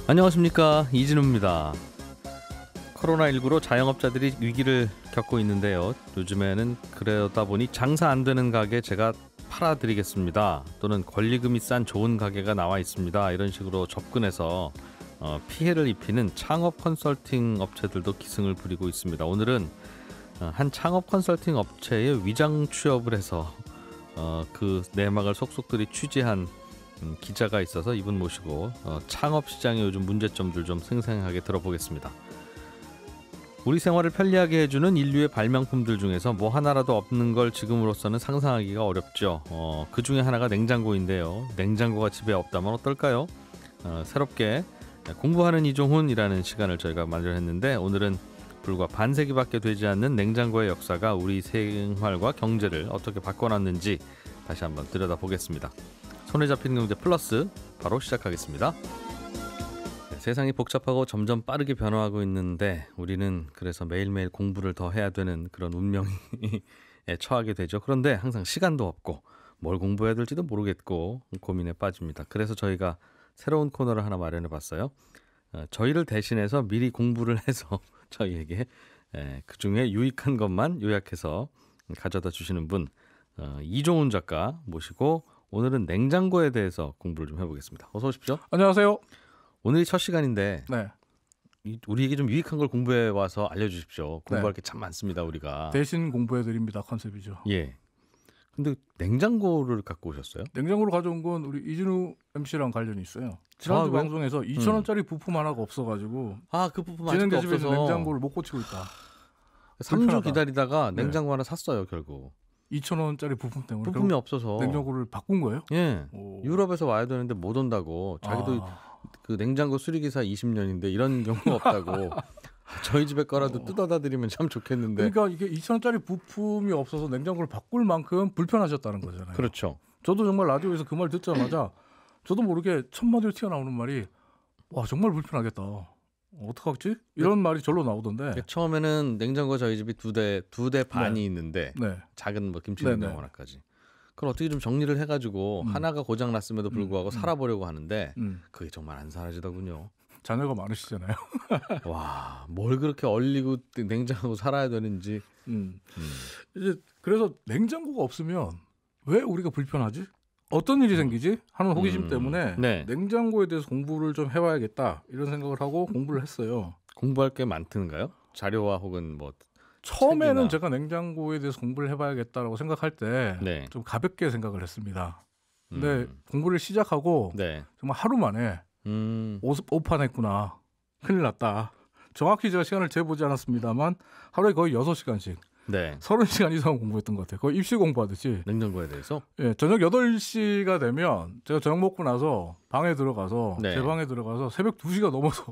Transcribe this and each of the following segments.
안녕하십니까, 이진우입니다. 코로나19로 자영업자들이 위기를 겪고 있는데요. 요즘에는 그러다 보니 장사 안 되는 가게 제가 팔아드리겠습니다, 또는 권리금이 싼 좋은 가게가 나와 있습니다, 이런 식으로 접근해서 피해를 입히는 창업 컨설팅 업체들도 기승을 부리고 있습니다. 오늘은 한 창업 컨설팅 업체에 위장 취업을 해서 그 내막을 속속들이 취재한 기자가 있어서 이분 모시고 창업 시장의 요즘 문제점들 좀 생생하게 들어보겠습니다. 우리 생활을 편리하게 해주는 인류의 발명품들 중에서 뭐 하나라도 없는 걸 지금으로서는 상상하기가 어렵죠. 그 중에 하나가 냉장고인데요. 냉장고가 집에 없다면 어떨까요? 새롭게 공부하는 이종훈이라는 시간을 저희가 마련했는데, 오늘은 불과 반세기밖에 되지 않는 냉장고의 역사가 우리 생활과 경제를 어떻게 바꿔놨는지 다시 한번 들여다보겠습니다. 손에 잡히는 경제 플러스 바로 시작하겠습니다. 세상이 복잡하고 점점 빠르게 변화하고 있는데 우리는 그래서 매일매일 공부를 더 해야 되는 그런 운명에 처하게 되죠. 그런데 항상 시간도 없고 뭘 공부해야 될지도 모르겠고 고민에 빠집니다. 그래서 저희가 새로운 코너를 하나 마련해 봤어요. 저희를 대신해서 미리 공부를 해서 저희에게 그중에 유익한 것만 요약해서 가져다 주시는 분, 이종훈 작가 모시고 오늘은 냉장고에 대해서 공부를 좀 해보겠습니다. 어서 오십시오. 안녕하세요. 오늘이 첫 시간인데 네. 우리에게 좀 유익한 걸 공부해 와서 알려주십시오. 공부할 네. 게 참 많습니다, 우리가. 대신 공부해드립니다 컨셉이죠. 예. 근데 냉장고를 갖고 오셨어요? 냉장고를 가져온 건 우리 이진우 MC랑 관련이 있어요. 지난주 방송에서 2,000원짜리 부품 하나가 없어가지고 그 부품 진행대 아직도 집에서 없어서 냉장고를 못 고치고 있다. 3주 불편하다. 기다리다가 냉장고 하나 샀어요, 결국. 2,000원짜리 부품 때문에 부품이 없어서 냉장고를 바꾼 거예요? 예. 오. 유럽에서 와야 되는데 못 온다고. 자기도 그 냉장고 수리기사 20년인데 이런 경우가 없다고. 저희 집에 거라도 뜯어다 드리면 참 좋겠는데. 그러니까 이게 2,000원짜리 부품이 없어서 냉장고를 바꿀 만큼 불편하셨다는 거잖아요. 그렇죠. 저도 정말 라디오에서 그 말 듣자마자 저도 모르게 첫 마디로 튀어나오는 말이, 와 정말 불편하겠다. 어떡하지? 이런 말이 절로 나오던데. 처음에는 냉장고 저희 집이 두 대 반이 있는데 네. 작은 뭐 김치 냉장고 하나까지. 그걸 어떻게 좀 정리를 해가지고 하나가 고장 났음에도 불구하고 살아보려고 하는데 그게 정말 안 사라지더군요. 자녀가 많으시잖아요. 와, 뭘 그렇게 얼리고 냉장고 살아야 되는지. 이제 그래서 냉장고가 없으면 왜 우리가 불편하지? 어떤 일이 생기지? 하는 호기심 때문에 네. 냉장고에 대해서 공부를 좀 해와야겠다 이런 생각을 하고 공부를 했어요. 공부할 게 많던가요? 자료와 혹은 뭐 처음에는 책이나. 제가 냉장고에 대해서 공부를 해봐야겠다라고 생각할 때 좀 네. 가볍게 생각을 했습니다. 근데 공부를 시작하고 네. 정말 하루 만에 오판했구나. 큰일 났다. 정확히 제가 시간을 재보지 않았습니다만 하루에 거의 6시간씩 네. 30시간 이상 공부했던 것 같아요. 거의 입시 공부하듯이. 냉장고에 대해서? 예, 저녁 8시가 되면 제가 저녁 먹고 나서 방에 들어가서 네. 제 방에 들어가서 새벽 2시가 넘어서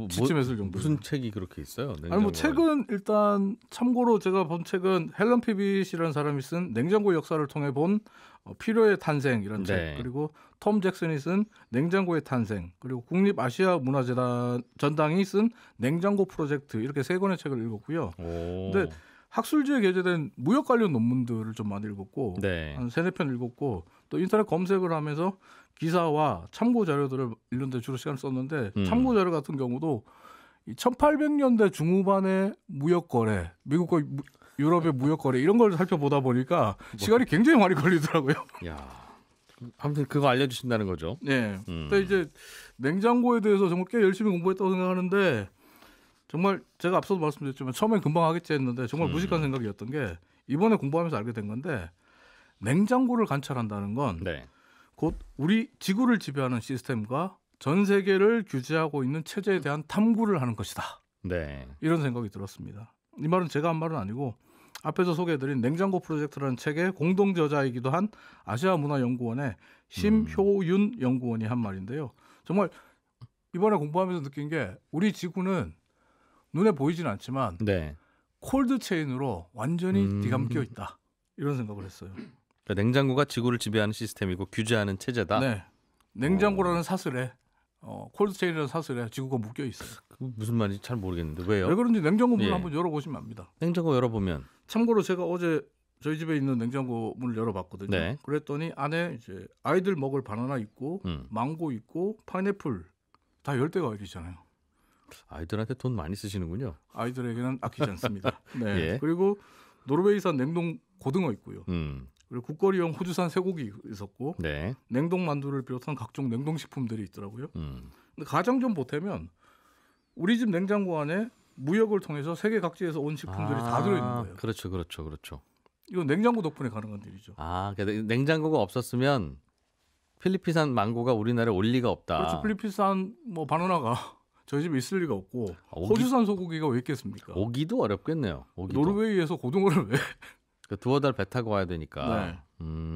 기침했을 정도. 무슨 책이 그렇게 있어요? 아니 뭐 책은 일단 참고로 제가 본 책은 헬런 피빗이라는 사람이 쓴 냉장고 역사를 통해 본 필요의 탄생 이런 네. 책, 그리고 톰 잭슨이 쓴 냉장고의 탄생, 그리고 국립 아시아 문화재단 전당이 쓴 냉장고 프로젝트, 이렇게 3권의 책을 읽었고요. 근데 학술지에 게재된 무역 관련 논문들을 좀 많이 읽었고 네. 한 3-4편 읽었고, 또 인터넷 검색을 하면서 기사와 참고 자료들을 읽는 데 주로 시간을 썼는데 참고 자료 같은 경우도 1800년대 중후반의 무역 거래, 미국과 유럽의 무역 거래 이런 걸 살펴보다 보니까 시간이 굉장히 많이 걸리더라고요. 야, 아무튼 그거 알려주신다는 거죠. 네. 근데 이제 냉장고에 대해서 정말 꽤 열심히 공부했다고 생각하는데, 정말 제가 앞서도 말씀드렸지만 처음엔 금방 하겠지 했는데 정말 무식한 생각이었던 게, 이번에 공부하면서 알게 된 건데, 냉장고를 관찰한다는 건 곧 우리 지구를 지배하는 시스템과 전 세계를 규제하고 있는 체제에 대한 탐구를 하는 것이다. 네. 이런 생각이 들었습니다. 이 말은 제가 한 말은 아니고 앞에서 소개해드린 냉장고 프로젝트라는 책의 공동 저자이기도 한 아시아문화연구원의 심효윤 연구원이 한 말인데요. 정말 이번에 공부하면서 느낀 게, 우리 지구는 눈에 보이진 않지만 콜드 체인으로 완전히 뒤감겨 있다. 이런 생각을 했어요. 그러니까 냉장고가 지구를 지배하는 시스템이고 규제하는 체제다. 네. 냉장고라는 사슬에 콜드 체인이라는 사슬에 지구가 묶여 있어요. 무슨 말인지 잘 모르겠는데 왜요? 왜 그런지 냉장고 문을 한번 열어보시면 압니다. 냉장고 열어보면. 참고로 제가 어제 저희 집에 있는 냉장고 문을 열어봤거든요. 네. 그랬더니 안에 이제 아이들 먹을 바나나 있고 망고 있고 파인애플 다 열대과일이잖아요. 아이들한테 돈 많이 쓰시는군요. 아이들에게는 아끼지 않습니다. 네. 예. 그리고 노르웨이산 냉동 고등어 있고요. 음. 그리고 국거리용 호주산 쇠고기 있었고 네. 냉동 만두를 비롯한 각종 냉동식품들이 있더라고요. 음. 근데 가장 좀 보태면 우리 집 냉장고 안에 무역을 통해서 세계 각지에서 온 식품들이 다 들어있는 거예요. 그렇죠, 그렇죠, 그렇죠. 이건 냉장고 덕분에 가능한 일이죠. 그러니까 냉장고가 없었으면 필리핀산 망고가 우리나라에 올 리가 없다. 그렇죠. 필리핀산 뭐 바나나가 저희 집에 있을 리가 없고 호주산 소고기가 왜 있겠습니까? 오기도 어렵겠네요. 오기도. 노르웨이에서 고등어를 왜? 두어 달 배 타고 와야 되니까. 네.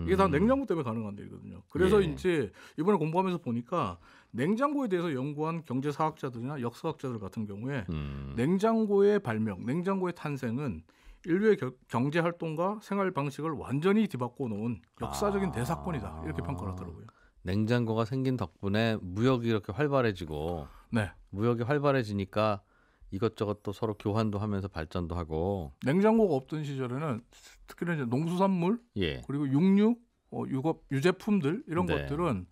이게 다 냉장고 때문에 가능한 일이거든요. 그래서 예. 이제 이번에 공부하면서 보니까 냉장고에 대해서 연구한 경제사학자들이나 역사학자들 같은 경우에 냉장고의 발명, 냉장고의 탄생은 인류의 경제 활동과 생활 방식을 완전히 뒤바꿔 놓은 역사적인 대사건이다. 이렇게 평가를 하더라고요. 냉장고가 생긴 덕분에 무역이 이렇게 활발해지고 네. 무역이 활발해지니까 이것저것 또 서로 교환도 하면서 발전도 하고. 냉장고가 없던 시절에는 특히나 이제 농수산물 예. 그리고 육류, 유급 유제품들 이런 네. 것들은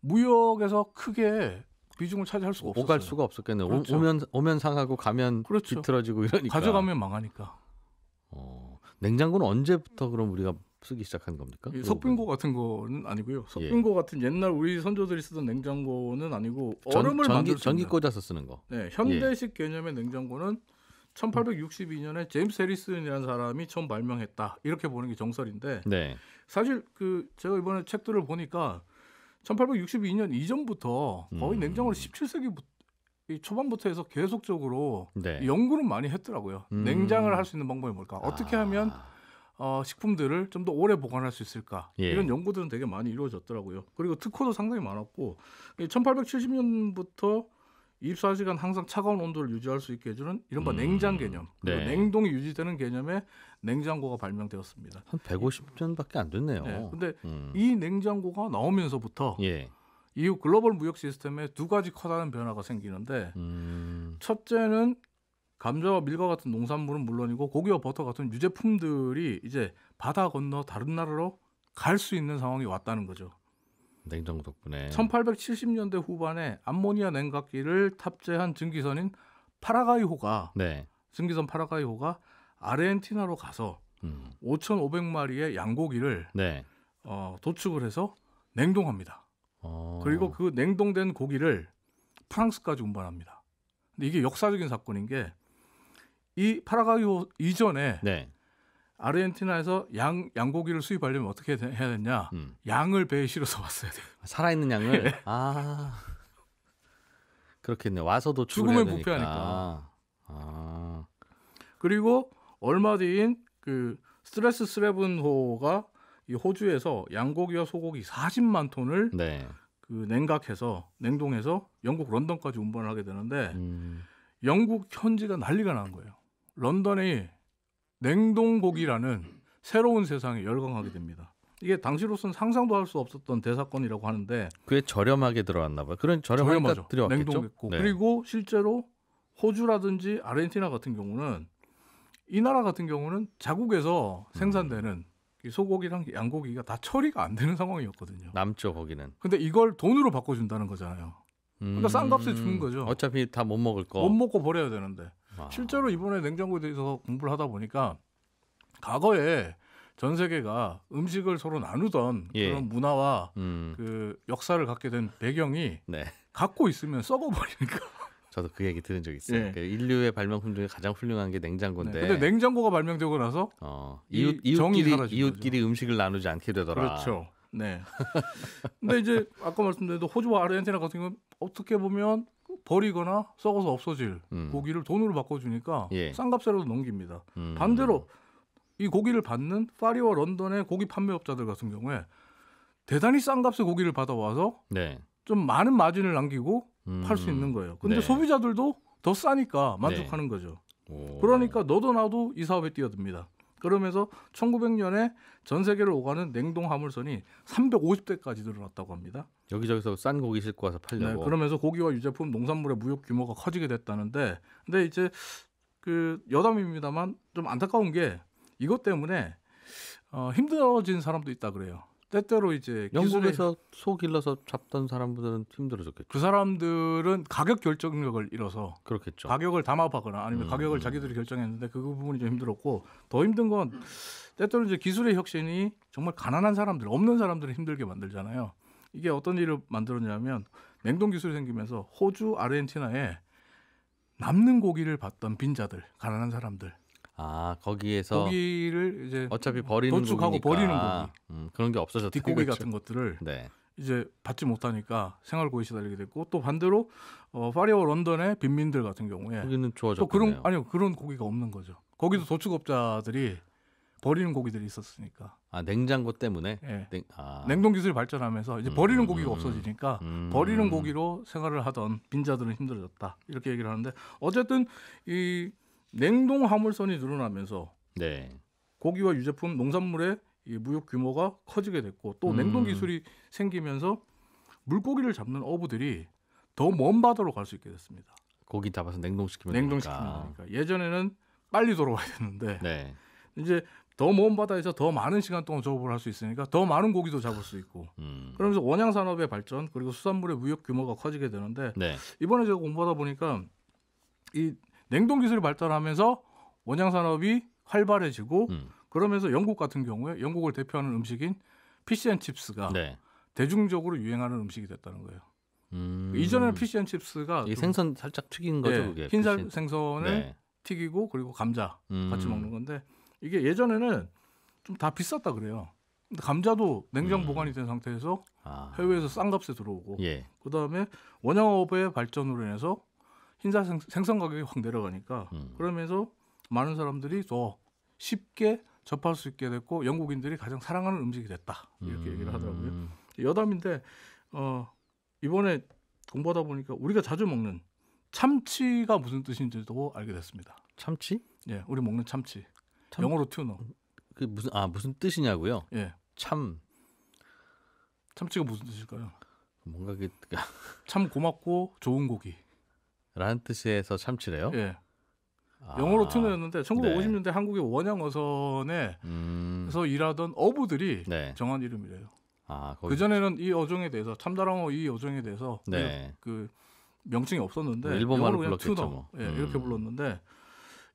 무역에서 크게 비중을 차지할 수가 없었어요. 오갈 수가 없었겠네요. 그렇죠. 오면 상하고 가면 그렇죠. 비틀어지고 이러니까. 가져가면 망하니까. 냉장고는 언제부터 그럼 우리가 쓰기 시작한 겁니까? 이 석빙고 같은 거는 아니고요. 석빙고 같은 옛날 우리 선조들이 쓰던 냉장고는 아니고 얼음을 만들 수 전기 있는. 꽂아서 쓰는 거. 네, 현대식 개념의 냉장고는 1862년에 제임스 해리슨이라는 사람이 처음 발명했다. 이렇게 보는 게 정설인데 네. 사실 제가 이번에 책들을 보니까 1862년 이전부터 거의 냉장고를 17세기 초반부터 해서 계속적으로 네. 연구는 많이 했더라고요. 냉장을 할 수 있는 방법이 뭘까? 어떻게 하면 식품들을 좀 더 오래 보관할 수 있을까? 예. 이런 연구들은 되게 많이 이루어졌더라고요. 그리고 특허도 상당히 많았고 1870년부터 24시간 항상 차가운 온도를 유지할 수 있게 해주는 이른바 냉장 개념, 그리고 네. 냉동이 유지되는 개념의 냉장고가 발명되었습니다. 한 150년밖에 안 됐네요. 네, 근데 이 냉장고가 나오면서부터 예. 이후 글로벌 무역 시스템에 두 가지 커다란 변화가 생기는데 첫째는 감자와 밀과 같은 농산물은 물론이고 고기와 버터 같은 유제품들이 이제 바다 건너 다른 나라로 갈 수 있는 상황이 왔다는 거죠. 냉장고 덕분에. 1870년대 후반에 암모니아 냉각기를 탑재한 증기선인 파라가이호가 네. 증기선 파라가이호가 아르헨티나로 가서 5,500마리의 양고기를 네. 도축을 해서 냉동합니다. 그리고 그 냉동된 고기를 프랑스까지 운반합니다. 근데 이게 역사적인 사건인 게 이 파라과이호 이전에 네. 아르헨티나에서 양고기를 수입하려면 어떻게 해야 되냐? 양을 배에 실어서 왔어야 돼요. 살아있는 양을. 네. 그렇겠네요. 와서 도축을 죽음에 해야 되니까. 부패하니까. 그리고 얼마 뒤인 그 스트레스 스레븐호가 이 호주에서 양고기와 소고기 40만 톤을 네. 그 냉동해서 영국 런던까지 운반을 하게 되는데 영국 현지가 난리가 난 거예요. 런던이 냉동고기라는 새로운 세상에 열광하게 됩니다. 이게 당시로서는 상상도 할 수 없었던 대사건이라고 하는데 꽤 저렴하게 들어왔나 봐요. 그런 저렴하니까 들어왔겠죠. 냉동했고 네. 그리고 실제로 호주라든지 아르헨티나 같은 경우는 이 나라 같은 경우는 자국에서 생산되는 이 소고기랑 양고기가 다 처리가 안 되는 상황이었거든요. 남죠 거기는. 근데 이걸 돈으로 바꿔준다는 거잖아요. 그러니까 싼 값에 주는 거죠. 어차피 다 못 먹을 거. 못 먹고 버려야 되는데. 실제로 이번에 냉장고에 대해서 공부를 하다 보니까 과거에 전 세계가 음식을 서로 나누던 예. 그런 문화와 그 역사를 갖게 된 배경이 네. 갖고 있으면 썩어버리니까. 저도 그 얘기 들은 적 있어요. 네. 그러니까 인류의 발명품 중에 가장 훌륭한 게 냉장고인데. 네. 근데 냉장고가 발명되고 나서 이웃끼리 음식을 나누지 않게 되더라. 그렇죠. 네. 근데 이제 아까 말씀드린 호주와 아르헨티나 같은 경우는 어떻게 보면 버리거나 썩어서 없어질 고기를 돈으로 바꿔주니까 예. 싼 값으로도 넘깁니다. 반대로 이 고기를 받는 파리와 런던의 고기 판매업자들 같은 경우에 대단히 싼 값의 고기를 받아와서 네. 좀 많은 마진을 남기고 팔 수 있는 거예요. 근데 네. 소비자들도 더 싸니까 만족하는 거죠. 그러니까 너도 나도 이 사업에 뛰어듭니다. 그러면서 1900년에 전 세계를 오가는 냉동 화물선이 350대까지 늘어났다고 합니다. 여기저기서 싼 고기 싣고 와서 팔려고. 네, 그러면서 고기와 유제품, 농산물의 무역 규모가 커지게 됐다는데, 근데 이제 그 여담입니다만 좀 안타까운 게 이것 때문에 힘들어진 사람도 있다 그래요. 때때로 이제 영국에서 소 길러서 잡던 사람들은 힘들어졌겠죠. 그 사람들은 가격 결정력을 잃어서 그렇겠죠. 가격을 담합하거나 아니면 가격을 자기들이 결정했는데 그 부분이 좀 힘들었고 더 힘든 건 때때로 이제 기술의 혁신이 정말 가난한 사람들, 없는 사람들을 힘들게 만들잖아요. 이게 어떤 일을 만들었냐면 냉동 기술이 생기면서 호주, 아르헨티나에 남는 고기를 받던 빈자들, 가난한 사람들. 거기에서 고기를 이제 어차피 버리는 도축하고 고기니까. 버리는 고기, 그런 게 없어졌다. 뒷고기 그렇죠. 같은 것들을 네. 이제 받지 못하니까 생활고에 시달리게 됐고 또 반대로 파리와 런던의 빈민들 같은 경우에 거기는 또 좋아졌겠네요. 그런 고기가 없는 거죠. 거기도 도축업자들이 버리는 고기들이 있었으니까. 냉장고 때문에. 예. 냉, 냉동 기술이 발전하면서 이제 버리는 고기가 없어지니까 버리는 고기 고기로 생활을 하던 빈자들은 힘들어졌다. 이렇게 얘기를 하는데 어쨌든 이 냉동 화물선이 늘어나면서 네. 고기와 유제품, 농산물의 이 무역 규모가 커지게 됐고 또 냉동 기술이 생기면서 물고기를 잡는 어부들이 더 먼 바다로 갈 수 있게 됐습니다. 고기 잡아서 냉동시키면 냉동시키면 되니까. 예전에는 빨리 돌아와야 됐는데 네. 이제 더 먼 바다에서 더 많은 시간 동안 조업을 할 수 있으니까 더 많은 고기도 잡을 수 있고 그러면서 원양 산업의 발전 그리고 수산물의 무역 규모가 커지게 되는데 네. 이번에 제가 공부하다 보니까 이 냉동 기술이 발달하면서 원양 산업이 활발해지고 그러면서 영국 같은 경우에 영국을 대표하는 음식인 피시앤칩스가 네. 대중적으로 유행하는 음식이 됐다는 거예요. 이전에는 피시앤칩스가 이 생선 살짝 튀긴 거죠, 그게. 흰살 생선을 네. 튀기고 그리고 감자 같이 먹는 건데 이게 예전에는 좀 다 비쌌다 그래요. 근데 감자도 냉장 보관이 된 상태에서 해외에서 싼 값에 들어오고 예. 그다음에 원양업의 발전으로 인해서 흰살 생선 가격이 확 내려가니까 그러면서 많은 사람들이 더 쉽게 접할 수 있게 됐고 영국인들이 가장 사랑하는 음식이 됐다 이렇게 얘기를 하더라고요. 여담인데 이번에 공부하다 보니까 우리가 자주 먹는 참치가 무슨 뜻인지도 알게 됐습니다. 참치? 예, 우리 먹는 참치. 영어로 튜너. 그 무슨 뜻이냐고요? 예. 참치가 무슨 뜻일까요? 뭔가 참 고맙고 좋은 고기. 라는 뜻에서 참치래요? 예. 영어로 튜너였는데 1950년대 한국의 원양 어선에서 일하던 어부들이 네. 정한 이름이래요. 거기... 그 전에는 이 어종에 대해서 참다랑어 이 어종에 대해서 네. 그 명칭이 없었는데 일본말로 그냥 불렀겠죠. 튜너 뭐. 이렇게 불렀는데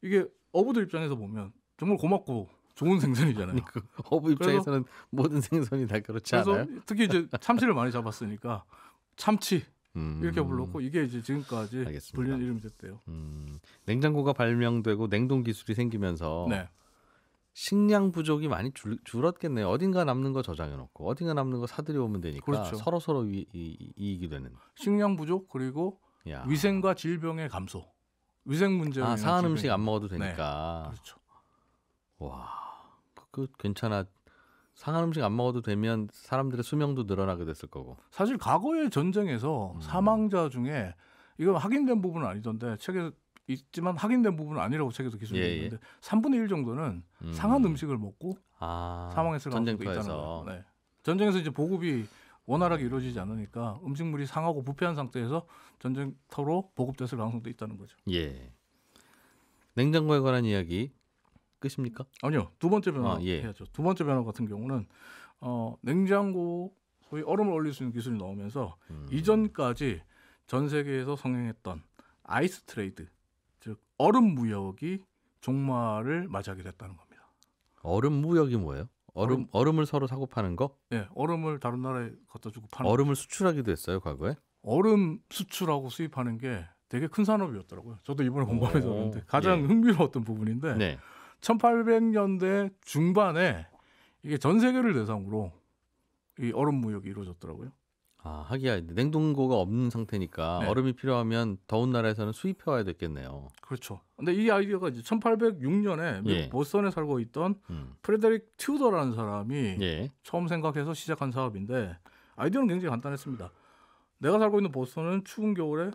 이게 어부들 입장에서 보면 정말 고맙고 좋은 생선이잖아요. 그 어부 입장에서는 모든 생선이 다 그렇지 않아요? 특히 이제 참치를 많이 잡았으니까 참치 이렇게 불렀고 이게 이제 지금까지 알겠습니다. 불리는 이름이 됐대요. 냉장고가 발명되고 냉동 기술이 생기면서 네. 식량 부족이 많이 줄었겠네요. 어딘가 남는 거 저장해 놓고 어딘가 남는 거 사들여 오면 되니까 그렇죠. 서로 이익이 되는. 식량 부족 그리고 위생과 질병의 감소. 위생 문제로 상한 음식 안 먹어도 되니까. 네. 그렇죠. 와, 그 괜찮아. 상한 음식 안 먹어도 되면 사람들의 수명도 늘어나게 됐을 거고. 사실 과거의 전쟁에서 사망자 중에 이건 확인된 부분은 아니던데 책에 있지만 확인된 부분은 아니라고 책에도 기술이 있는데 3분의 1 정도는 상한 음식을 먹고 사망했을 가능성도 있다는 거예요. 네. 전쟁에서 이제 보급이 원활하게 이루어지지 않으니까 음식물이 상하고 부패한 상태에서 전쟁터로 보급됐을 가능성도 있다는 거죠. 예. 냉장고에 관한 이야기 끝입니까? 아니요. 두 번째 변화 해야죠. 두 번째 변화 같은 경우는 냉장고 소위 얼음을 얼릴 수 있는 기술이 나오면서 이전까지 전 세계에서 성행했던 아이스 트레이드, 즉 얼음 무역이 종말을 맞이하게 됐다는 겁니다. 얼음 무역이 뭐예요? 얼음을 서로 사고 파는 거? 네, 얼음을 다른 나라에 갖다 주고 파는. 얼음을 수출하기도 했어요, 과거에? 얼음 수출하고 수입하는 게 되게 큰 산업이었더라고요. 저도 이번에 공부하면서 봤는데 가장 흥미로웠던 부분인데 네. 1800년대 중반에 이게 전 세계를 대상으로 이 얼음 무역이 이루어졌더라고요. 하기야 냉동고가 없는 상태니까 얼음이 필요하면 더운 나라에서는 수입해 와야 됐겠네요. 그렇죠. 근데 이 아이디어가 이제 1806년에 미국 보스턴에 살고 있던 프레데릭 튜더라는 사람이 처음 생각해서 시작한 사업인데 아이디어는 굉장히 간단했습니다. 내가 살고 있는 보스턴은 추운 겨울에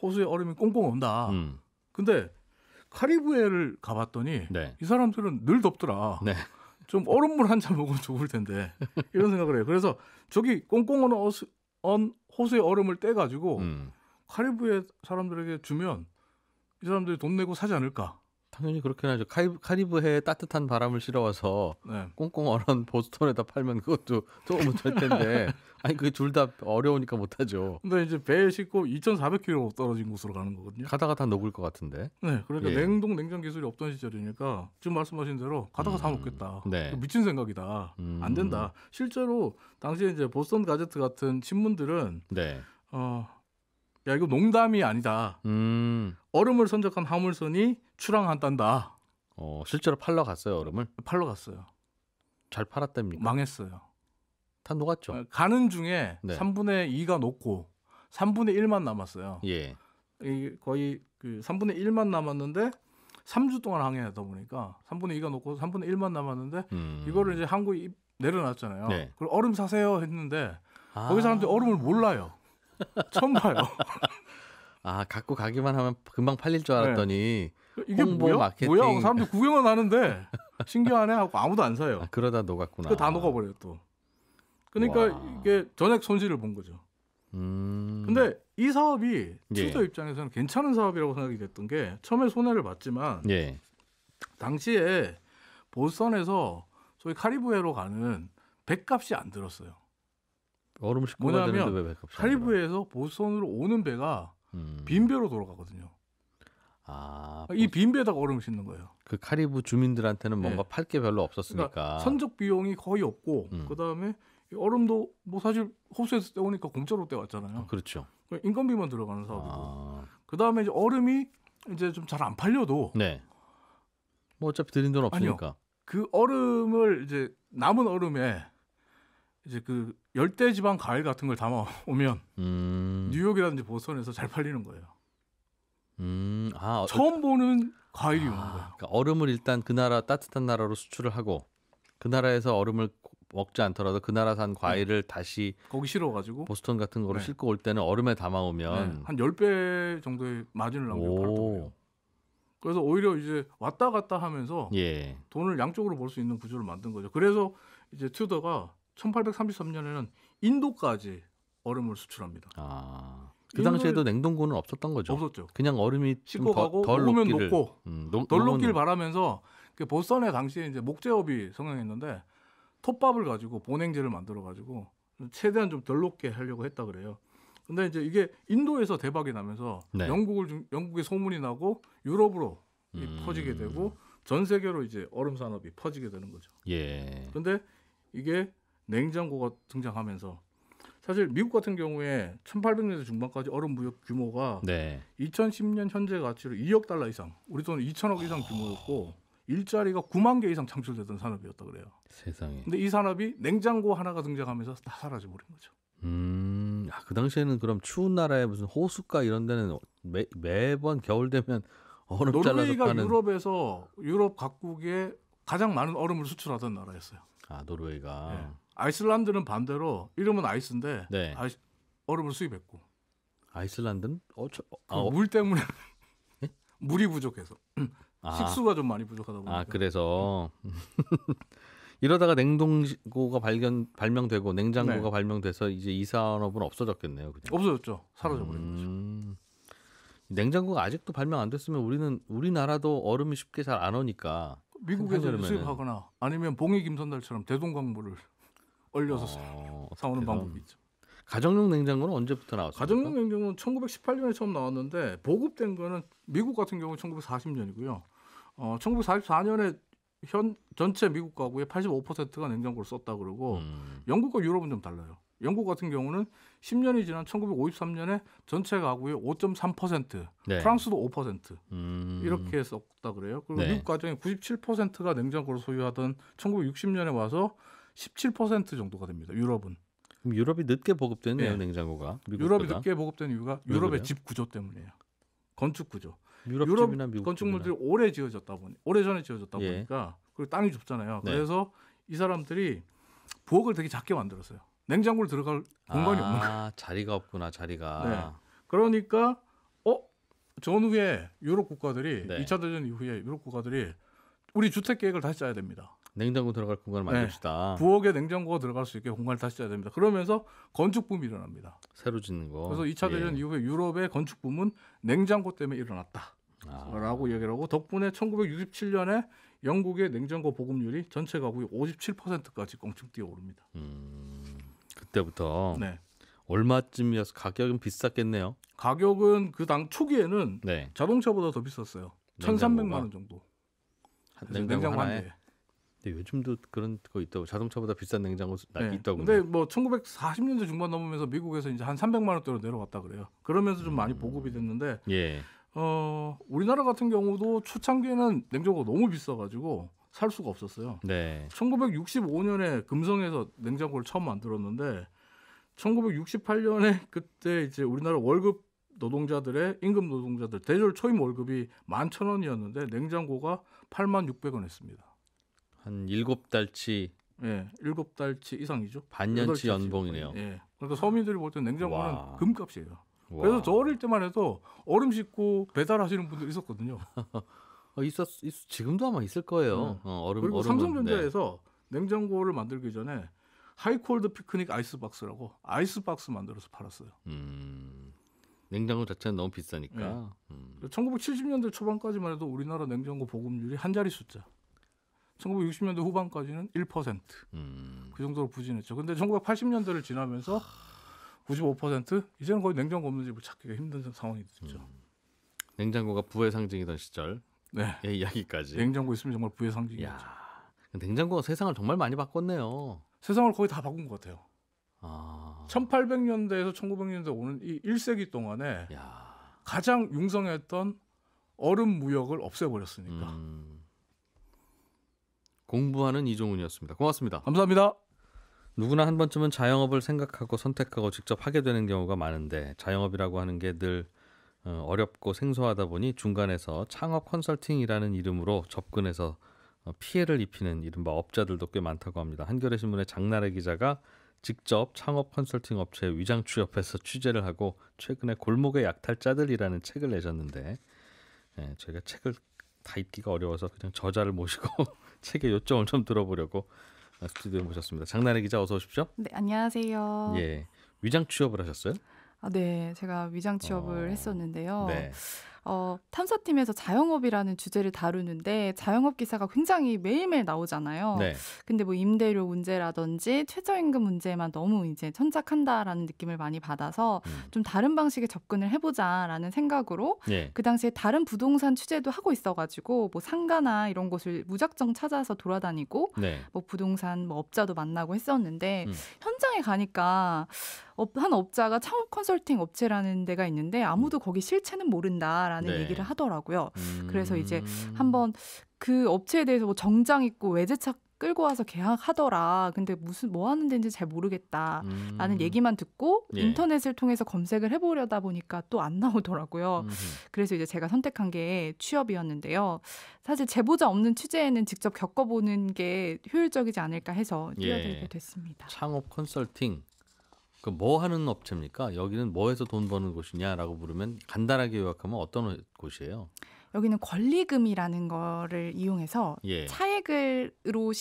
호수에 얼음이 꽁꽁 온다. 근데 카리브해를 가봤더니 이 사람들은 늘 덥더라. 좀 얼음물 한 잔 먹으면 좋을 텐데 이런 생각을 해요. 그래서 저기 꽁꽁 온 호수의 얼음을 떼가지고 카리브해 사람들에게 주면 이 사람들이 돈 내고 사지 않을까? 당연히 그렇긴 하죠. 카리브해에 따뜻한 바람을 실어와서 네. 꽁꽁 얼은 보스턴에다 팔면 그것도 도움은 될 텐데 아니 그게 둘 다 어려우니까 못하죠. 근데 이제 배에 싣고 2,400km 떨어진 곳으로 가는 거거든요. 가다가 다 녹을 것 같은데. 네, 그러니까 예. 냉장 기술이 없던 시절이니까 지금 말씀하신 대로 가다가 다 녹겠다. 네. 미친 생각이다. 안 된다. 실제로 당시에 이제 보스턴 가제트 같은 신문들은 네. 야 이거 농담이 아니다. 얼음을 선적한 화물선이 출항한단다. 실제로 팔러 갔어요 얼음을. 팔러 갔어요. 잘 팔았답니까? 망했어요. 다 녹았죠. 가는 중에 네. 3분의 2가 녹고 3분의 1만 남았어요. 예. 이게 거의 그 3분의 1만 남았는데 3주 동안 항해하다 보니까 3분의 2가 녹고 3분의 1만 남았는데 이거를 이제 항구에 내려놨잖아요. 네. 그걸 얼음 사세요 했는데 거기 사람들이 얼음을 몰라요. 처음 봐요. 갖고 가기만 하면 금방 팔릴 줄 알았더니 이게 홍보, 뭐야? 마케팅. 뭐야? 하고 사람들이 구경은 하는데 신기하네 하고 아무도 안 사요. 그러다 녹았구나. 그 다 녹아버려요 또. 그러니까 와. 이게 전액 손실을 본 거죠. 근데 이 사업이 투자 입장에서는 괜찮은 사업이라고 생각이 됐던 게 처음에 손해를 봤지만 예. 당시에 보스턴에서 소위 카리브해로 가는 배값이 안 들었어요. 얼음을 싣고 가야 되는데 왜 배값이 안 들어요? 카리브해에서 보스턴으로 오는 배가 빈 배로 돌아가거든요. 이 빈 배에다가 얼음을 싣는 거예요. 그 카리브 주민들한테는 뭔가 팔 게 별로 없었으니까. 그러니까 선적 비용이 거의 없고 그다음에 얼음도 뭐 사실 호수에서 떼오니까 공짜로 떼왔잖아요. 그렇죠. 인건비만 들어가는 사업이고. 그다음에 이제 얼음이 이제 좀 잘 안 팔려도 네. 뭐 어차피 드린 돈 없으니까. 아니요. 그 얼음을 이제 남은 얼음에 이제 그 열대 지방 과일 같은 걸 담아 오면 뉴욕이라든지 보스턴에서 잘 팔리는 거예요. 처음 보는 과일이 오는 거예요. 그러니까 얼음을 일단 그 나라 따뜻한 나라로 수출을 하고 그 나라에서 얼음을 먹지 않더라도 그 나라산 과일을 다시 거기 실어가지고 보스턴 같은 거로 네. 싣고 올 때는 얼음에 담아오면 한 10배 정도의 마진을 남기고 팔더라고요. 그래서 오히려 이제 왔다 갔다 하면서 예. 돈을 양쪽으로 벌 수 있는 구조를 만든 거죠. 그래서 이제 튜더가 1833년에는 인도까지 얼음을 수출합니다. 그 당시에도 냉동고는 없었던 거죠. 없었죠. 그냥 얼음이 싣고 가고 덜 녹으면 녹기를 녹고 덜 녹기를 바라면서 보스턴에 당시에 이제 목재업이 성행했는데 톱밥을 가지고 보냉제를 만들어 가지고 최대한 좀 덜 녹게 하려고 했다 그래요. 근데 이제 이게 인도에서 대박이 나면서 네. 영국의 소문이 나고 유럽으로 퍼지게 되고 전 세계로 이제 얼음 산업이 퍼지게 되는 거죠. 예. 근데 이게 냉장고가 등장하면서 사실 미국 같은 경우에 1800년대 중반까지 얼음 무역 규모가 네. 2010년 현재 가치로 2억 달러 이상, 우리 돈 2천억 이상 규모였고 일자리가 9만 개 이상 창출되던 산업이었다 그래요. 세상에. 근데 이 산업이 냉장고 하나가 등장하면서 다 사라져 버린 거죠. 그 당시에는 그럼 추운 나라에 무슨 호숫가 이런 데는 매번 겨울 되면 얼음 잘라서 노르웨이가 파는. 유럽 각국에 가장 많은 얼음을 수출하던 나라였어요. 노르웨이가. 네. 아이슬란드는 반대로 이름은 아이스인데 네. 얼음을 수입했고. 아이슬란드는 물 때문에 네? 물이 부족해서 식수가 좀 많이 부족하다 보니까. 그래서 이러다가 냉동고가 발명되고 냉장고가 네. 발명돼서 이제 이 산업은 없어졌겠네요. 그냥. 없어졌죠. 사라져 버린 거죠. 냉장고가 아직도 발명 안 됐으면 우리나라도 얼음이 쉽게 잘 안 오니까 미국에서 수입하거나 아니면 봉이 김선달처럼 대동강물을 얼려서 사오는 방법이 있죠. 가정용 냉장고는 언제부터 나왔습니까? 가정용 냉장고는 1918년에 처음 나왔는데 보급된 거는 미국 같은 경우 1940년이고요. 1944년에 전체 미국 가구의 85%가 냉장고를 썼다 그러고 영국과 유럽은 좀 달라요. 영국 같은 경우는 10년이 지난 1953년에 전체 가구의 5.3%, 네. 프랑스도 5% 이렇게 썼다 그래요. 그리고 네. 미국 가정의 97%가 냉장고를 소유하던 1960년에 와서 17% 정도가 됩니다. 유럽은. 그럼 유럽이 늦게 보급됐네요. 네. 냉장고가. 유럽이 미국보다. 늦게 보급된 이유가 왜 유럽의 그래요? 집 구조 때문이에요. 건축 구조. 유럽 유럽 집이나 미국 건축물들이 집이나. 오래전에 지어졌다 예. 보니까 그리고 땅이 좁잖아요. 네. 그래서 이 사람들이 부엌을 되게 작게 만들었어요. 냉장고를 들어갈 공간이 없는 거예요. 자리가 없구나. 자리가. 네. 그러니까 전후에 유럽 국가들이 네. 2차 대전 이후에 유럽 국가들이 우리 주택 계획을 다시 짜야 됩니다. 냉장고 들어갈 공간을 만듭시다. 부엌에 냉장고가 들어갈 수 있게 공간을 다시 짜야 됩니다. 그러면서 건축 붐이 일어납니다. 새로 짓는 거. 그래서 2차 대전 예. 이후에 유럽의 건축 붐은 냉장고 때문에 일어났다. 라고 얘기를 하고 덕분에 1967년에 영국의 냉장고 보급률이 전체 가구의 57%까지 껑충 뛰어오릅니다. 그때부터 네. 얼마쯤이어서 가격은 비쌌겠네요. 가격은 그 당 초기에는 네. 자동차보다 더 비쌌어요. 냉장고가? 1,300만 원 정도. 냉장고 한 하나에. 대에. 근데 요즘도 그런 거 있다고 자동차보다 비싼 냉장고 네. 있다고. 근데 뭐 1940년대 중반 넘으면서 미국에서 이제 한 300만 원대로 내려갔다 그래요. 그러면서 좀 많이 보급이 됐는데 예. 우리나라 같은 경우도 초창기에는 냉장고가 너무 비싸가지고 살 수가 없었어요. 네. 1965년에 금성에서 냉장고를 처음 만들었는데 1968년에 그때 이제 우리나라 월급 노동자들의 임금 노동자들 대졸 초임 월급이 11,000원이었는데 냉장고가 86,600원 했습니다. 한 7달치 예, 7달치 이상이죠. 반년치 8달치 연봉이네요. 예. 그러니까 서민들이 볼 때 냉장고는 와. 금값이에요. 와. 그래서 저 어릴 때만 해도 얼음 싣고 배달하시는 분들 있었거든요. 지금도 아마 있을 거예요. 그리고 얼음은, 삼성전자에서 냉장고를 만들기 전에 하이콜드 피크닉 아이스박스라고 아이스박스 만들어서 팔았어요. 냉장고 자체는 너무 비싸니까. 1970년대 초반까지만 해도 우리나라 냉장고 보급률이 한 자리 숫자. 1960년대 후반까지는 1%. 그 정도로 부진했죠. 근데 1980년대를 지나면서 95% 이제는 거의 냉장고 없는 집을 찾기가 힘든 상황이 됐죠. 냉장고가 부의 상징이던 시절의 네. 이야기까지. 냉장고 있으면 정말 부의 상징이죠. 야, 냉장고가 세상을 정말 많이 바꿨네요. 세상을 거의 다 바꾼 것 같아요. 아, 1800년대에서 1900년대 오는 이 1세기 동안에 야, 가장 융성했던 얼음 무역을 없애버렸으니까. 공부하는 이종훈이었습니다. 고맙습니다. 감사합니다. 누구나 한 번쯤은 자영업을 생각하고 선택하고 직접 하게 되는 경우가 많은데 자영업이라고 하는 게 늘 어렵고 생소하다 보니 중간에서 창업 컨설팅이라는 이름으로 접근해서 피해를 입히는 이른바 업자들도 꽤 많다고 합니다. 한겨레 신문의 장나래 기자가 직접 창업 컨설팅 업체에 위장 취업해서 취재를 하고 최근에 골목의 약탈자들이라는 책을 내셨는데 저희가 책을 다 읽기가 어려워서 그냥 저자를 모시고 책의 요점을 좀 들어보려고 스튜디오에 모셨습니다. 장나래 기자 어서 오십시오. 네, 안녕하세요. 예, 위장 취업을 하셨어요? 네, 제가 위장 취업을 했었는데요. 네. 탐사팀에서 자영업이라는 주제를 다루는데 자영업 기사가 굉장히 매일매일 나오잖아요. 네. 근데 뭐 임대료 문제라든지 최저임금 문제만 너무 이제 천착한다라는 느낌을 많이 받아서 좀 다른 방식의 접근을 해보자라는 생각으로 예. 그 당시에 다른 부동산 취재도 하고 있어가지고 뭐 상가나 이런 곳을 무작정 찾아서 돌아다니고 네. 뭐 부동산 뭐 업자도 만나고 했었는데 현장에 가니까 한 업자가 창업 컨설팅 업체라는 데가 있는데 아무도 거기 실체는 모른다라는 네. 얘기를 하더라고요. 그래서 이제 한번 그 업체에 대해서 뭐 정장 있고 외제차 끌고 와서 계약하더라. 근데 무슨 뭐 하는 데인지 잘 모르겠다라는 얘기만 듣고 예. 인터넷을 통해서 검색을 해보려다 보니까 또 안 나오더라고요. 그래서 이제 제가 선택한 게 취업이었는데요. 사실 제보자 없는 취재에는 직접 겪어보는 게 효율적이지 않을까 해서 뛰어들게 예. 됐습니다. 창업 컨설팅 그 뭐 하는 업체입니까? 여기는 뭐해서 돈 버는 곳이냐라고 물으면 간단하게 요약하면 어떤 곳이에요? 여기는 권리금이라는 거를 이용해서 예. 차액으로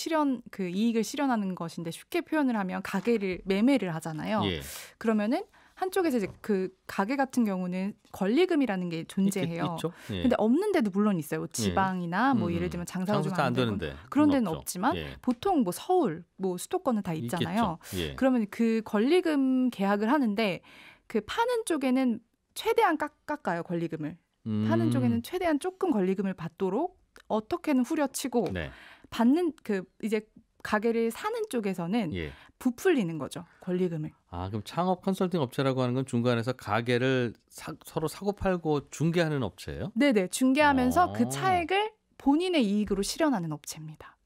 그 이익을 실현하는 것인데 쉽게 표현을 하면 가게를 매매를 하잖아요. 예. 그러면은 한쪽에서 이제 그 가게 같은 경우는 권리금이라는 게 존재해요. 있죠. 예. 근데 없는 데도 물론 있어요. 뭐 지방이나 뭐 예를 들면 장사가 좀 안 안 되고 되는데 그런 데는 없죠. 없지만 예. 보통 뭐 서울, 뭐 수도권은 다 있잖아요. 있겠죠. 예. 그러면 그 권리금 계약을 하는데 그 파는 쪽에는 최대한 깎아요, 권리금을. 파는 쪽에는 최대한 조금 권리금을 받도록 어떻게는 후려치고 네. 받는 그 이제 가게를 사는 쪽에서는 예. 부풀리는 거죠, 권리금을. 아, 그럼 창업 컨설팅 업체라고 하는 건 중간에서 가게를 서로 사고 팔고 중개하는 업체예요? 네네, 중개하면서 어. 그 차액을 본인의 이익으로 실현하는 업체입니다.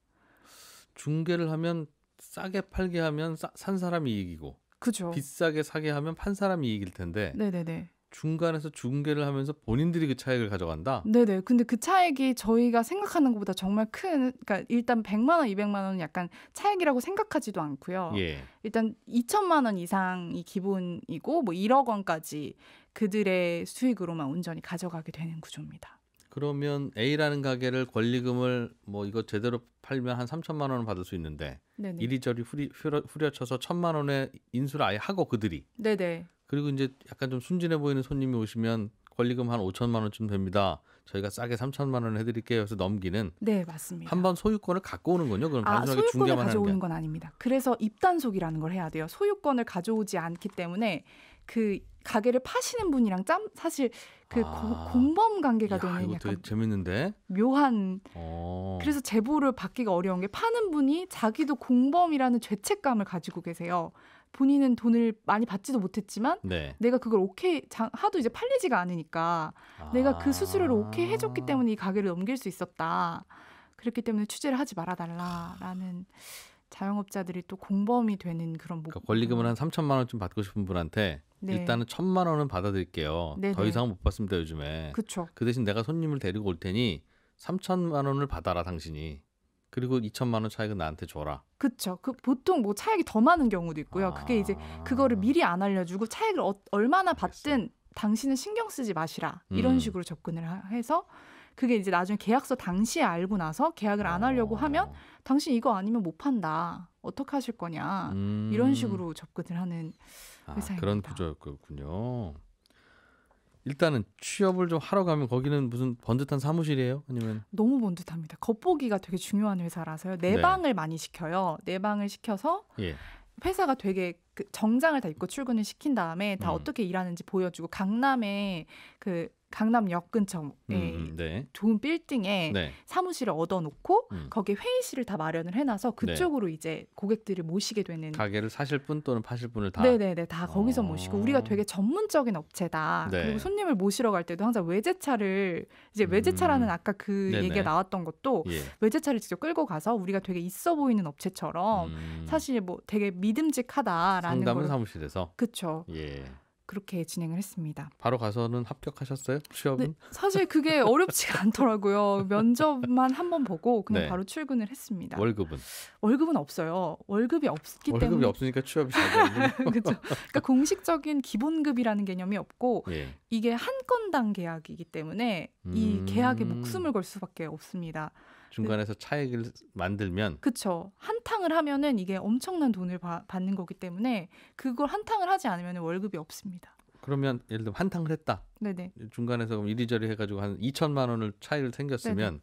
중개를 하면 싸게 팔게 하면 산 사람이 이익이고 그죠. 비싸게 사게 하면 판 사람이 이익일 텐데 네네네. 중간에서 중개를 하면서 본인들이 그 차익을 가져간다? 네네. 근데 그 차액이 저희가 생각하는 것보다 정말 그러니까 일단 100만 원, 200만 원은 약간 차액이라고 생각하지도 않고요. 예. 일단 2천만 원 이상이 기본이고 뭐 1억 원까지 그들의 수익으로만 온전히 가져가게 되는 구조입니다. 그러면 A라는 가게를 권리금을 뭐 이거 제대로 팔면 한 3천만 원을 받을 수 있는데 네네. 이리저리 후려쳐서 1,000만 원의 인수를 아예 하고 그들이 네네. 그리고 이제 약간 좀 순진해 보이는 손님이 오시면 권리금 한 5천만 원쯤 됩니다. 저희가 싸게 3천만 원 해드릴게요. 해서 넘기는 네, 맞습니다. 한번 소유권을 갖고 오는군요. 그럼 단순하게 소유권을 중개만 하는 가져오는 게 건 아닙니다. 그래서 입단속이라는 걸 해야 돼요. 소유권을 가져오지 않기 때문에 그 가게를 파시는 분이랑 사실 그 공범 관계가 되는 이거 약간 되게 재밌는데. 묘한. 그래서 제보를 받기가 어려운 게 파는 분이 자기도 공범이라는 죄책감을 가지고 계세요. 본인은 돈을 많이 받지도 못했지만 네. 내가 그걸 오케이 하도 이제 팔리지가 않으니까 내가 그 수수료를 오케이 해줬기 때문에 이 가게를 넘길 수 있었다. 그렇기 때문에 취재를 하지 말아달라라는 자영업자들이 또 공범이 되는 그런 그러니까 권리금을 한 3천만 원쯤 받고 싶은 분한테 네. 일단은 1,000만 원은 받아드릴게요. 네네. 더 이상 못 받습니다 요즘에. 그렇죠. 그 대신 내가 손님을 데리고 올 테니 3천만 원을 받아라 당신이. 그리고 2천만 원 차익은 나한테 줘라. 그렇죠. 보통 뭐 차익이 더 많은 경우도 있고요. 그게 이제 그거를 미리 안 알려주고 차익을 얼마나 받든 당신은 신경 쓰지 마시라 이런 식으로 접근을 해서 그게 이제 나중에 계약서 당시에 알고 나서 계약을 안 하려고 하면 당신 이거 아니면 못 판다. 어떻게 하실 거냐. 이런 식으로 접근을 하는 회사입니다. 그런 구조였군요. 일단은 취업을 좀 하러 가면 거기는 무슨 번듯한 사무실이에요? 아니면 너무 번듯합니다. 겉보기가 되게 중요한 회사라서요. 내방을 많이 시켜요. 내방을 시켜서 예. 회사가 되게 정장을 다 입고 출근을 시킨 다음에 다 어떻게 일하는지 보여주고 강남에 그 강남역 근처에 네. 좋은 빌딩에 네. 사무실을 얻어놓고 거기에 회의실을 다 마련을 해놔서 그쪽으로 이제 고객들을 모시게 되는 가게를 사실 분 또는 파실 분을 다 네네네 다 거기서 모시고 우리가 되게 전문적인 업체다. 네. 그리고 손님을 모시러 갈 때도 항상 외제차를 이제 외제차라는 아까 그 네네. 얘기가 나왔던 것도 예. 외제차를 직접 끌고 가서 우리가 되게 있어 보이는 업체처럼 사실 뭐 되게 믿음직하다라는 상담은 걸 사무실에서 그렇죠. 예. 그렇게 진행을 했습니다. 바로 가서는 합격하셨어요? 취업은? 네, 사실 그게 어렵지가 않더라고요. 면접만 한번 보고 그냥 네. 바로 출근을 했습니다. 월급은 없어요. 월급이 없기 월급이 때문에 없으니까 취업이 잘 되는데. 그렇죠. 그러니까 공식적인 기본급이라는 개념이 없고 예. 이게 한 건당 계약이기 때문에 이 계약에 목숨을 걸 수밖에 없습니다. 중간에서 차익을 만들면 그렇죠. 한탕을 하면은 이게 엄청난 돈을 받는 거기 때문에 그걸 한탕을 하지 않으면 월급이 없습니다. 그러면 예를 들면 한탕을 했다. 네네. 중간에서 그럼 이리저리 해가지고 한 2천만 원을 차익을 생겼으면 네네.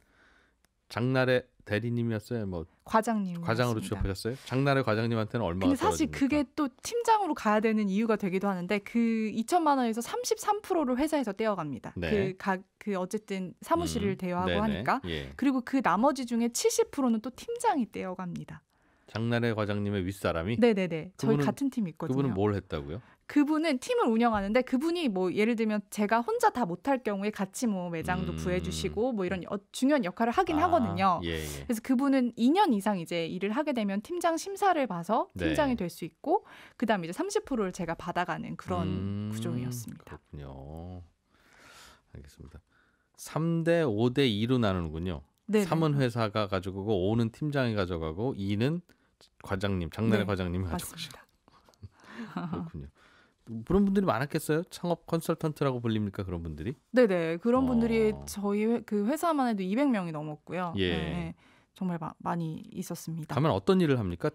장날의 대리님이었어요? 뭐 과장님 과장으로 취업하셨어요? 장날의 과장님한테는 얼마가 근데 사실 떨어집니까? 그게 또 팀장으로 가야 되는 이유가 되기도 하는데 그 2천만 원에서 33%를 회사에서 떼어갑니다. 네. 그 어쨌든 사무실을 대여하고 네네. 하니까 예. 그리고 그 나머지 중에 70%는 또 팀장이 떼어갑니다. 장날의 과장님의 윗사람이? 네네네. 저희 그분은- 같은 팀이 있거든요. 그분은 뭘 했다고요? 그분은 팀을 운영하는데 그분이 뭐 예를 들면 제가 혼자 다 못할 경우에 같이 뭐 매장도 구해주시고 뭐 이런 중요한 역할을 하긴 하거든요. 예, 예. 그래서 그분은 2년 이상 이제 일을 하게 되면 팀장 심사를 봐서 팀장이 네. 될 수 있고 그다음에 이제 30%를 제가 받아가는 그런 구조였습니다. 그렇군요. 알겠습니다. 3대 5대 2로 나누는군요. 네네. 3은 회사가 가지고 가고 5는 팀장이 가져가고 2는 과장님, 장날의 네, 과장님이 가져가시고. 맞습니다. 그렇군요. 그런 분들이 많았겠어요? 창업 컨설턴트라고 불립니까 그런 분들이? 네네 그런 분들이 어. 저희 그 회사만 해도 200명이 넘었고요. 예. 네, 정말 많이 있었습니다. 가면 어떤 일을 합니까?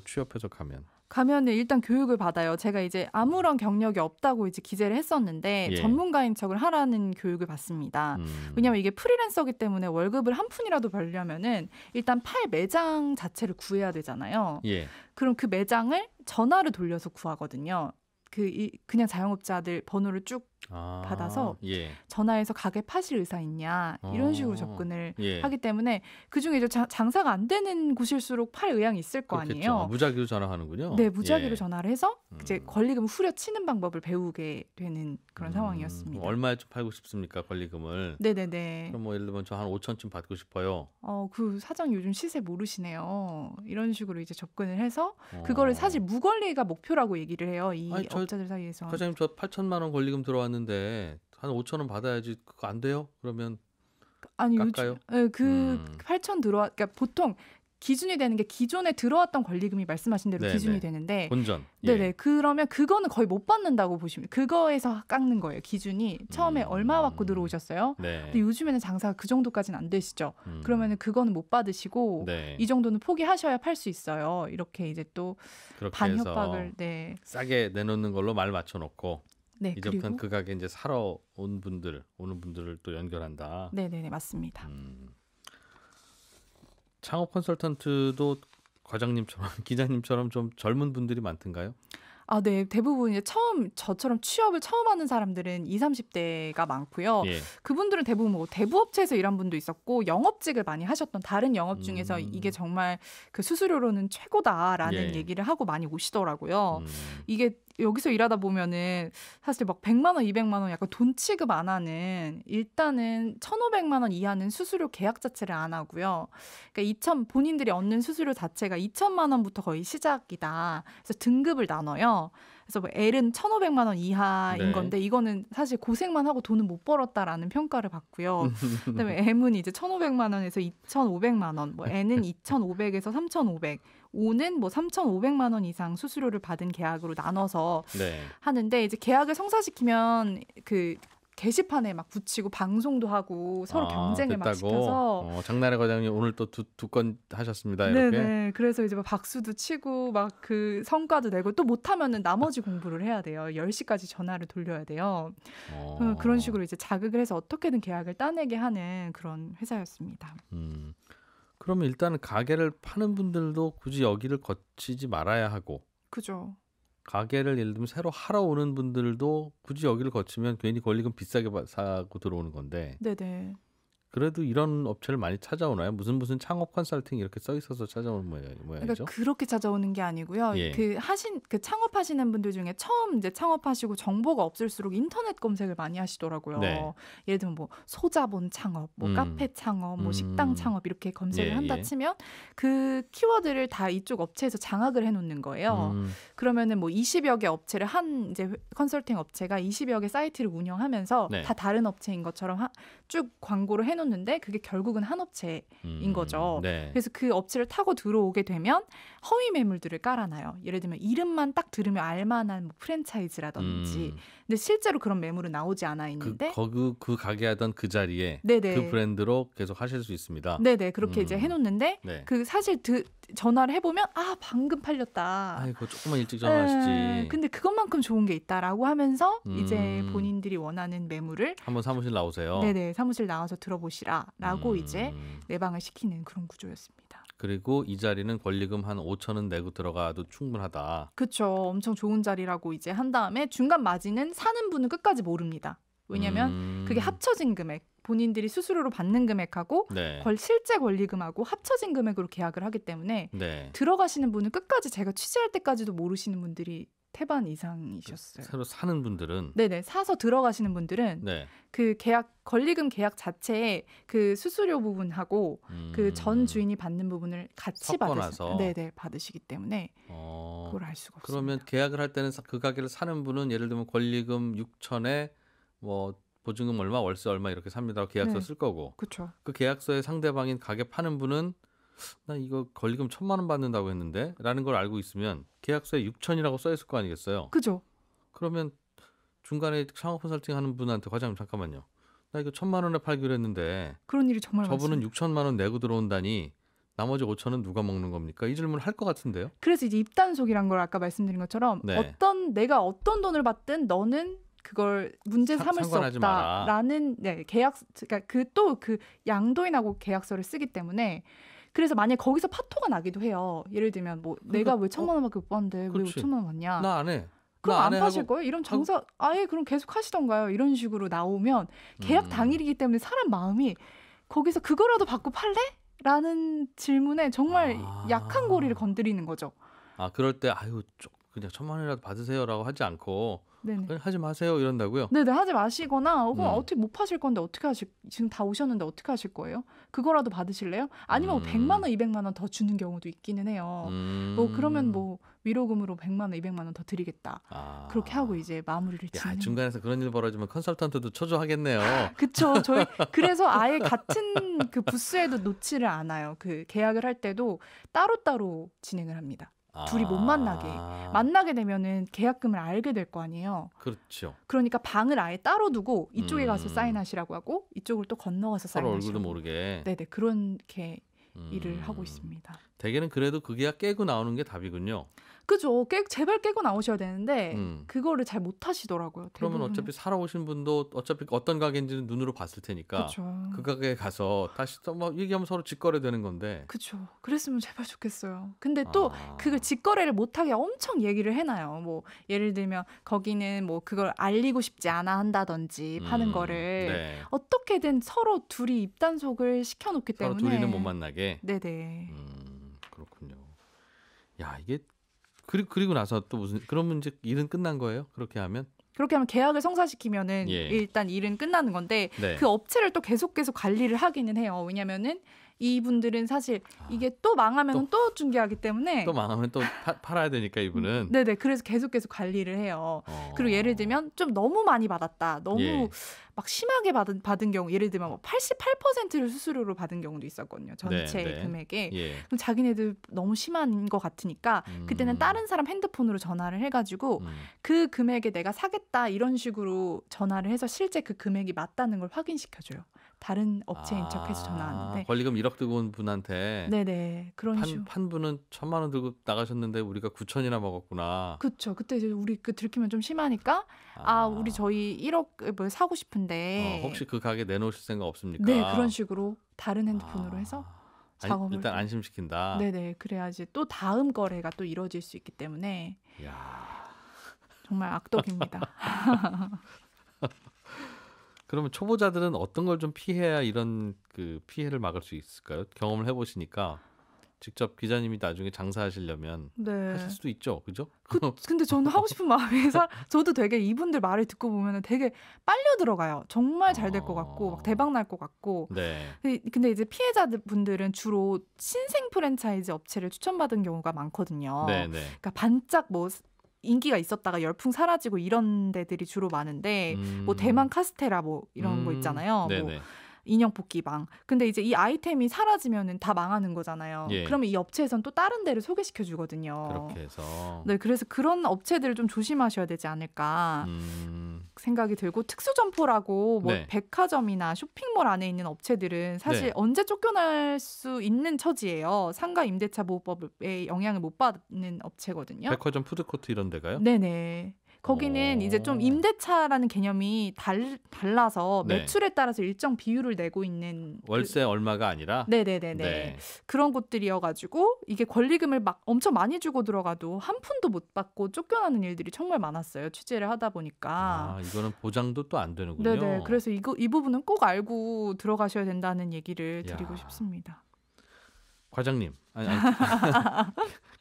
취업해서 가면. 가면은 일단 교육을 받아요. 제가 이제 아무런 경력이 없다고 이제 기재를 했었는데 예. 전문가인 척을 하라는 교육을 받습니다. 왜냐하면 이게 프리랜서기 때문에 월급을 한 푼이라도 벌려면은 일단 팔 매장 자체를 구해야 되잖아요. 예. 그럼 그 매장을 전화를 돌려서 구하거든요. 그냥 자영업자들 번호를 쭉 받아서 예. 전화해서 가게 파실 의사 있냐 이런 식으로 어. 접근을 예. 하기 때문에 그중에 이제 장사가 안 되는 곳일수록 팔 의향이 있을 거 그렇겠죠. 아니에요. 무작위로 전화하는군요. 네, 무작위로 예. 전화를 해서 이제 권리금을 후려치는 방법을 배우게 되는 그런 상황이었습니다. 얼마에 좀 팔고 싶습니까 권리금을? 네네네. 그럼 뭐 예를 들면 저 한 5천쯤 받고 싶어요. 그 사장 요즘 시세 모르시네요. 이런 식으로 이제 접근을 해서 그거를 사실 무권리가 목표라고 얘기를 해요. 이 아니, 업자들 사이에서. 과장님 저 8천만 원 권리금 들어왔는데 한 5천 원 받아야지 그거 안 돼요? 그러면 아니 깎아요? 요즘 그 8천 그러니까 보통 기준이 되는 게 기존에 들어왔던 권리금이 말씀하신 대로 네네. 기준이 되는데 본전. 네네 그러면 그거는 거의 못 받는다고 보시면 그거에서 깎는 거예요. 기준이 처음에 얼마 받고 들어오셨어요? 네. 근데 요즘에는 장사가 그 정도까지는 안 되시죠. 그러면은 그거는 못 받으시고 네. 이 정도는 포기하셔야 팔 수 있어요. 이렇게 이제 또 그렇게 반협박을 해서 싸게 내놓는 걸로 말 맞춰놓고 네, 이제부터는 그리고 그 가게 이제 사러 오는 분들을 또 연결한다. 네네네 맞습니다. 창업 컨설턴트도 과장님처럼 기자님처럼 좀 젊은 분들이 많던가요? 아, 네. 대부분 이제 저처럼 취업을 처음 하는 사람들은 20, 30대가 많고요. 예. 그분들은 대부분 뭐 대부업체에서 일한 분도 있었고 영업직을 많이 하셨던 다른 영업 중에서 이게 정말 그 수수료로는 최고다라는 예. 얘기를 하고 많이 오시더라고요. 음. 이게 여기서 일하다 보면은 사실 막 100만 원, 200만 원 약간 돈 취급 안 하는 일단은 1,500만 원 이하는 수수료 계약 자체를 안 하고요. 그러니까 본인들이 얻는 수수료 자체가 2천만 원부터 거의 시작이다. 그래서 등급을 나눠요. 그래서 뭐 L은 1,500만 원 이하인 네. 건데 이거는 사실 고생만 하고 돈은 못 벌었다라는 평가를 받고요. 그다음에 M은 이제 1,500만 원에서 2,500만 원, 뭐 N은 2,500에서 3,500, O는 뭐 3,500만 원 이상 수수료를 받은 계약으로 나눠서 네. 하는데 이제 계약을 성사시키면 그 게시판에 막 붙이고 방송도 하고 서로 경쟁을 막 됐다고? 시켜서 장나래 과장님 오늘 또 두 건 하셨습니다. 이렇게. 네네. 그래서 이제 막 박수도 치고 막 그 성과도 내고 또 못하면은 나머지 공부를 해야 돼요. 10시까지 전화를 돌려야 돼요. 그런 식으로 이제 자극을 해서 어떻게든 계약을 따내게 하는 그런 회사였습니다. 그러면 일단은 가게를 파는 분들도 굳이 여기를 거치지 말아야 하고 그죠. 가게를 예를 들면 새로 하러 오는 분들도 굳이 여기를 거치면 괜히 권리금 비싸게 사고 들어오는 건데 네네. 그래도 이런 업체를 많이 찾아오나요? 무슨 창업 컨설팅 이렇게 써 있어서 찾아오는 모양이죠? 그러니까 그렇게 찾아오는 게 아니고요. 예. 그 창업하시는 분들 중에 처음 이제 창업하시고 정보가 없을수록 인터넷 검색을 많이 하시더라고요. 네. 예를 들면 뭐 소자본 창업, 뭐 카페 창업, 뭐 식당 창업 이렇게 검색을 예, 한다 예. 치면 그 키워드를 다 이쪽 업체에서 장악을 해놓는 거예요. 그러면은 뭐 20여 개 업체를 한 이제 컨설팅 업체가 20여 개 사이트를 운영하면서 네. 다 다른 업체인 것처럼 쭉 광고를 해놓는데 그게 결국은 한 업체인 거죠. 네. 그래서 그 업체를 타고 들어오게 되면 허위 매물들을 깔아놔요. 예를 들면 이름만 딱 들으면 알만한 뭐 프랜차이즈라든지. 근데 실제로 그런 매물은 나오지 않아 있는데 그 가게 하던 그 자리에 네네. 그 브랜드로 계속 하실 수 있습니다. 네네 그렇게 이제 해놓는데 네. 그 사실 전화를 해보면 방금 팔렸다. 아이고 조금만 일찍 전화하시지. 근데 그것만큼 좋은 게 있다라고 하면서 이제 본인들이 원하는 매물을 한번 사무실 나오세요. 네네 사무실 나와서 들어보시라라고 이제 내방을 시키는 그런 구조였습니다. 그리고 이 자리는 권리금 한 5천 원 내고 들어가도 충분하다. 그렇죠. 엄청 좋은 자리라고 이제 한 다음에 중간 마진은 사는 분은 끝까지 모릅니다. 왜냐하면 그게 합쳐진 금액, 본인들이 수수료로 받는 금액하고 네. 실제 권리금하고 합쳐진 금액으로 계약을 하기 때문에 네. 들어가시는 분은 끝까지 제가 취재할 때까지도 모르시는 분들이 태반 이상이셨어요. 새로 사는 분들은 네네 사서 들어가시는 분들은 네. 그 권리금 계약 자체에 그 수수료 부분하고 그 전 주인이 받는 부분을 같이 섞어놔서. 받으시기 때문에 그걸 알 수가 없습니다. 그러면 계약을 할 때는 그 가게를 사는 분은 예를 들면 권리금 6천에 뭐 보증금 얼마, 월세 얼마 이렇게 삽니다. 계약서 네. 쓸 거고. 그렇죠. 그 계약서의 상대방인 가게 파는 분은 나 이거 권리금 1,000만 원 받는다고 했는데 라는 걸 알고 있으면 계약서에 6천이라고 써 있을 거 아니겠어요. 그죠. 그러면 중간에 창업 컨설팅 하는 분한테 과장님 잠깐만요. 나 이거 1,000만 원에 팔기로 했는데 그런 일이 정말 저분은 많습니다. 6천만 원 내고 들어온다니 나머지 5천은 누가 먹는 겁니까? 이 질문을 할 것 같은데요. 그래서 이제 입단속이란 걸 아까 말씀드린 것처럼 네. 내가 어떤 돈을 받든 너는 그걸 문제 삼을 수 상관하지 마라. 없다라는 그러니까 그 양도인하고 계약서를 쓰기 때문에 그래서 만약 거기서 파토가 나기도 해요. 예를 들면 뭐 내가 왜 1,000만 원밖에 못 받는데 왜 그렇지. 5천만 원 받냐? 나 안 해. 그럼 나 안 해 파실 하고 거예요? 이런 장사 아예 그럼 계속 하시던가요? 이런 식으로 나오면 계약 당일이기 때문에 사람 마음이 거기서 그거라도 받고 팔래? 라는 질문에 정말 약한 고리를 건드리는 거죠. 그럴 때 그냥 1,000만 원이라도 받으세요라고 하지 않고 네네. 그냥 하지 마세요 이런다고요? 네네 하지 마시거나 어떻게 못 파실 건데 지금 다 오셨는데 어떻게 하실 거예요? 그거라도 받으실래요? 아니면 100만 원, 200만 원 더 주는 경우도 있기는 해요. 뭐 그러면 뭐 위로금으로 100만 원, 200만 원 더 드리겠다. 그렇게 하고 이제 마무리를 짓는. 중간에서 그런 일 벌어지면 컨설턴트도 초조하겠네요. 그렇죠. 저희 그래서 아예 같은 그 부스에도 놓지를 않아요. 그 계약을 할 때도 따로따로 진행을 합니다. 둘이 못 만나게 되면은 계약금을 알게 될 거 아니에요. 그렇죠. 그러니까 방을 아예 따로 두고 이쪽에 가서 사인하시라고 하고 이쪽을 또 건너가서 서로 사인하시라고. 얼굴도 모르게. 네네 그렇게 일을 하고 있습니다. 대개는 그래도 그 계약 깨고 나오는 게 답이군요. 그죠. 제발 깨고 나오셔야 되는데 음. 그거를 잘 못하시더라고요. 그러면 대부분. 어차피 사러 오신 분도 어차피 어떤 가게인지는 눈으로 봤을 테니까 그죠. 그 가게에 가서 다시 또 뭐 얘기하면 서로 직거래 되는 건데. 그죠. 그랬으면 제발 좋겠어요. 근데 또 아. 그걸 직거래를 못하게 엄청 얘기를 해놔요. 뭐 예를 들면 거기는 뭐 그걸 알리고 싶지 않아 한다든지 파는 거를 네. 어떻게든 서로 둘이 입단속을 시켜놓기 서로 때문에 둘이는 못 만나게. 네네. 그렇군요. 야, 이게 그리고 나서 또 무슨 그러면 이제 일은 끝난 거예요? 그렇게 하면? 그렇게 하면 계약을 성사시키면은 예. 일단 일은 끝나는 건데 네. 그 업체를 또 계속 관리를 하기는 해요. 왜냐면은 이분들은 사실 이게 또 망하면 또 중개하기 때문에 또 망하면 또 팔아야 되니까 이분은. 네네. 그래서 계속 관리를 해요. 그리고 예를 들면 좀 너무 많이 받았다. 너무 예. 막 심하게 받은 경우 예를 들면 뭐 88%를 수수료로 받은 경우도 있었거든요. 전체 네. 금액에. 예. 그럼 자기네들 너무 심한 것 같으니까 그때는 다른 사람 핸드폰으로 전화를 해가지고 그 금액에 내가 사겠다 이런 식으로 전화를 해서 실제 그 금액이 맞다는 걸 확인시켜줘요. 다른 업체인 척해서 전화 왔는데. 권리금 1억 들고 온 분한테 네네. 그런 식으로. 판 분은 1,000만 원 들고 나가셨는데 우리가 9천이나 먹었구나. 그렇죠. 그때 이제 우리 들키면 좀 심하니까 우리 저희 1억 뭐 사고 싶은데 혹시 그 가게 내놓으실 생각 없습니까? 네, 그런 식으로 다른 핸드폰으로 해서 작업을 일단 안심시킨다. 네네. 그래야지 또 다음 거래가 또 이루어질 수 있기 때문에 야. 정말 악덕입니다. 그러면 초보자들은 어떤 걸 좀 피해야 이런 그 피해를 막을 수 있을까요? 경험을 해보시니까 직접 기자님이 나중에 장사하시려면 네. 하실 수도 있죠, 그죠? 근데 저는 하고 싶은 마음이 저도 되게 이분들 말을 듣고 보면 되게 빨려 들어가요. 정말 잘 될 것 같고 막 대박 날 것 같고. 네. 근데 이제 피해자분들은 주로 신생 프랜차이즈 업체를 추천받은 경우가 많거든요. 네. 그러니까 반짝 뭐 인기가 있었다가 열풍 사라지고 이런 데들이 주로 많은데 뭐 대만 카스테라 뭐 이런 거 있잖아요. 뭐 인형 뽑기방. 근데 이제 이 아이템이 사라지면은 다 망하는 거잖아요. 예. 그러면 이 업체에선 또 다른 데를 소개시켜 주거든요. 그렇게 해서. 네, 그래서 그런 업체들을 좀 조심하셔야 되지 않을까 생각이 들고 특수점포라고 뭐 네. 백화점이나 쇼핑몰 안에 있는 업체들은 사실 네. 언제 쫓겨날 수 있는 처지예요. 상가 임대차 보호법에 영향을 못 받는 업체거든요. 백화점 푸드코트 이런 데가요? 네네. 거기는 이제 좀 임대차라는 개념이 달라서 네. 매출에 따라서 일정 비율을 내고 있는 월세 얼마가 아니라. 네네네네. 네. 그런 곳들이어가지고 이게 권리금을 막 엄청 많이 주고 들어가도 한 푼도 못 받고 쫓겨나는 일들이 정말 많았어요. 취재를 하다 보니까. 이거는 보장도 또 안 되는군요. 네네. 그래서 이 부분은 꼭 알고 들어가셔야 된다는 얘기를 드리고 야. 싶습니다. 과장님, 아니.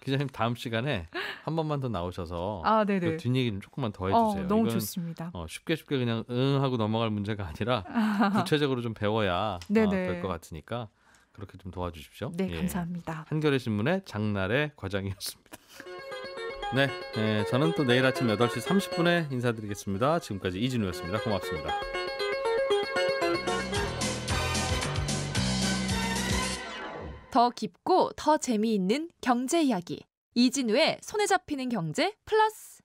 기자님 다음 시간에 한 번만 더 나오셔서 네네. 그 뒷얘기는 조금만 더 해주세요. 너무 이건 좋습니다. 쉽게 그냥 하고 넘어갈 문제가 아니라 구체적으로 좀 배워야 될 것 같으니까 그렇게 좀 도와주십시오. 네, 감사합니다. 한겨레 신문의 장날의 과장이었습니다. 네, 저는 또 내일 아침 8시 30분에 인사드리겠습니다. 지금까지 이진우였습니다. 고맙습니다. 더 깊고 더 재미있는 경제 이야기. 이진우의 손에 잡히는 경제 플러스.